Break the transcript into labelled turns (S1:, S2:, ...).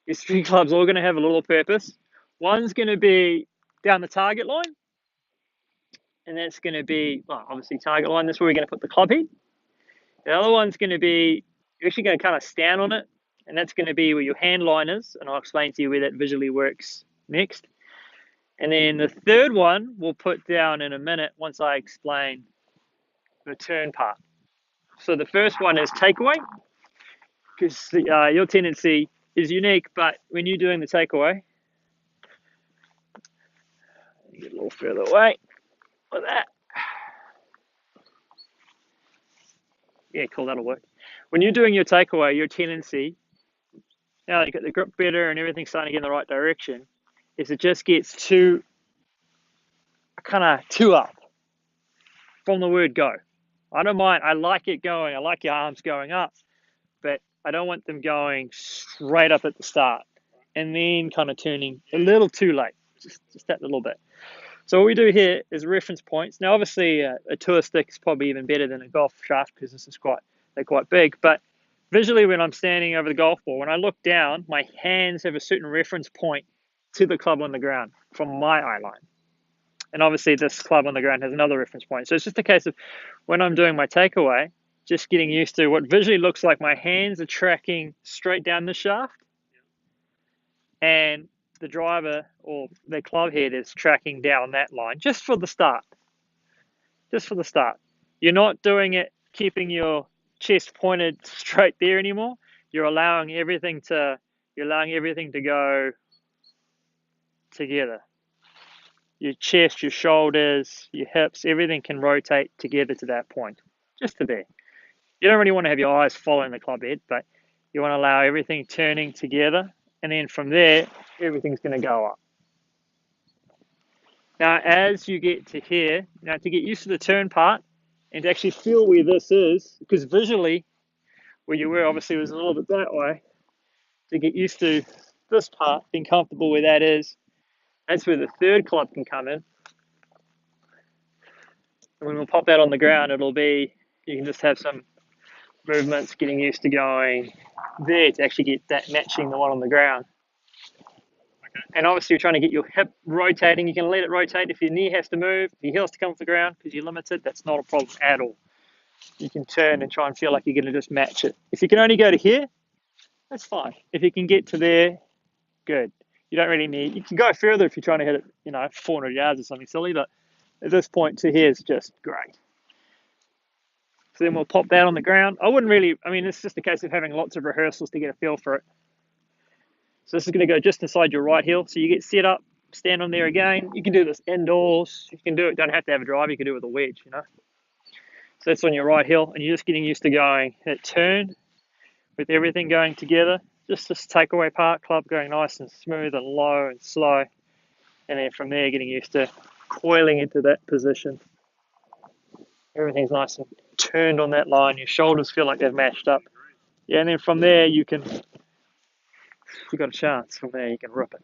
S1: These 3 clubs all going to have a little purpose. One's going to be down the target line, and that's going to be, well, obviously target line. That's where we're going to put the club head. The other one's going to be, you're actually going to kind of stand on it, and that's going to be where your hand line is, and I'll explain to you where that visually works next. And then the third one we'll put down in a minute once I explain the turn part. So the first one is takeaway, because your tendency is unique, but when you're doing the takeaway, get a little further away with that. Yeah, cool, that'll work. When you're doing your takeaway, your tendency, now you get the grip better and everything's starting to get in the right direction, is it just gets too up from the word go. I don't mind, I like it going, I like your arms going up, but I don't want them going straight up at the start and then kind of turning a little too late, just that little bit. So what we do here is reference points. Now, obviously, a tour stick is probably even better than a golf shaft because they're quite big. But visually, when I'm standing over the golf ball, when I look down, my hands have a certain reference point to the club on the ground from my eye line. And obviously, this club on the ground has another reference point. So it's just a case of when I'm doing my takeaway, just getting used to what visually looks like my hands are tracking straight down the shaft, and the driver or the club head is tracking down that line just for the start. You're not doing it keeping your chest pointed straight there anymore. You're allowing everything to go together. Your chest, your shoulders, your hips, everything can rotate together to that point, just to there. You don't really want to have your eyes following the club head, but you want to allow everything turning together, and then from there, everything's going to go up. Now, as you get to here, now to get used to the turn part and to actually feel where this is, because visually, where you were obviously was a little bit that way, to get used to this part, being comfortable where that is, that's where the third club can come in. And when we'll pop that on the ground, it'll be, you can just have some movements, getting used to going there to actually get that matching the one on the ground. And obviously you're trying to get your hip rotating. You can let it rotate. If your knee has to move, if your heel has to come off the ground because you're limited, that's not a problem at all. You can turn and try and feel like you're going to just match it. If you can only go to here, that's fine. If you can get to there, good. You don't really need, you can go further if you're trying to hit it, 400 yards or something silly, but at this point to here is just great. So then we'll pop that on the ground. It's just a case of having lots of rehearsals to get a feel for it. So this is going to go just inside your right heel. So you get set up, stand on there again. You can do this indoors. You can do it, don't have to have a driver. You can do it with a wedge, So that's on your right heel, and you're just getting used to going that turn with everything going together. Just this takeaway part, club going nice and smooth and low and slow. And then from there, getting used to coiling into that position. Everything's nice and turned on that line. Your shoulders feel like they've matched up. Yeah, and then from there, you've got a chance. From there, you can rip it.